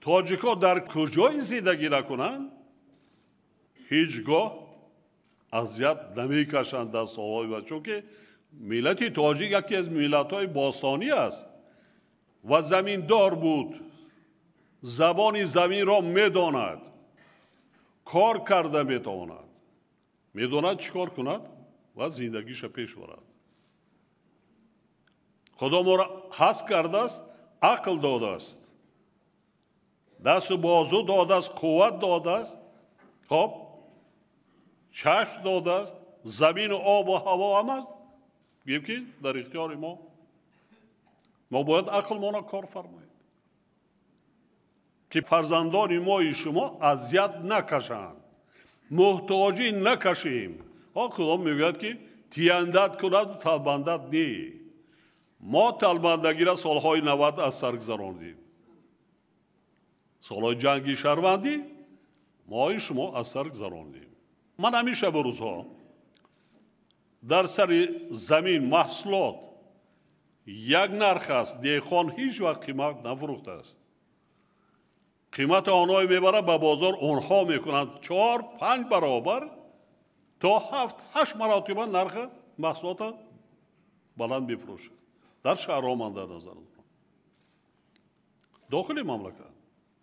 тоҷикҳо дар куҷое зиндагӣ накунанд ҳеҷ гоҳ азият намекашанд дар солҳои ба чунки миллати тоҷик яке аз миллатҳои бостонӣ аст ва заминдор буд забони заминро медонад кор карда метавонад медонад чӣ кор кунад ва зиндагиша пеш барад худо моро ҳаст кардааст ақл додааст дасту бозу додааст қувват додааст хоб чашм додааст замину обу ҳаво ҳамаст гӯем ки дар ихтиёри мо бояд ақлмонро кор фармоем ки фарзандони мои шумо азият накашанд муҳтоҷӣ накашем худо мегӯяд ки тияндат кунад талбандат не мо талбандагиро солҳои 90 аз сар гузарондем солҳои ҷанги шаҳрвандӣ мои шумо аз сар гузарондем ман ҳамеша бу рӯзҳо дар сари замин маҳсулот як нарх аст деҳқон ҳеҷ вақт қимат нафурӯхтааст қимати онҳое мебарад ба бозор онҳо мекунанд 4-5 баробар то 7-8 маротиба нархи маҳсулота баланд мефурӯшад дар шаҳрҳо ман дар назар дорам дохили мамлакат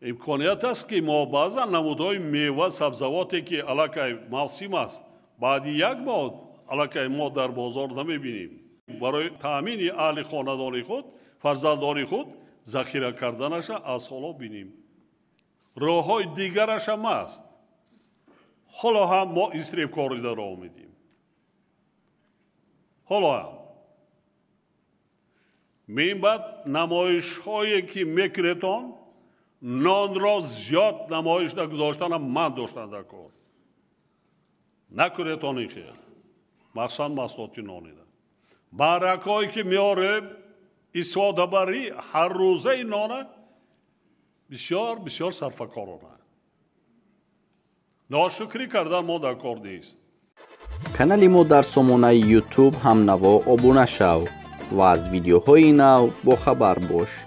имконият аст ки мо баъзан намудҳои мева сабзавоте ки аллакай мавсим аст баъди як моҳ аллакай мо дар бозор намебинем барои таъмини аҳли хонадони худ фарзандони худ захира карданаша аз ҳоло бинем роҳҳои дигараш ҳам аст ҳоло ҳам мо исрифкорида роҳ медиҳем ҳоло ҳам меинбад намоишҳое ки мекунедон нонро зиёд намоиш гузоштанам ман доштан дар кор накунедон ин хел махсусан маҳсулоти нонида баракҳое ки меорем истифодабари ҳаррӯзаи нона бисёр бисёр сарфакорона ношукрӣ кардан мо дар кор нест канали мо дар сомонаи YouTube ҳамнаво обуна шав ва аз видеоҳои нав бохабар бош.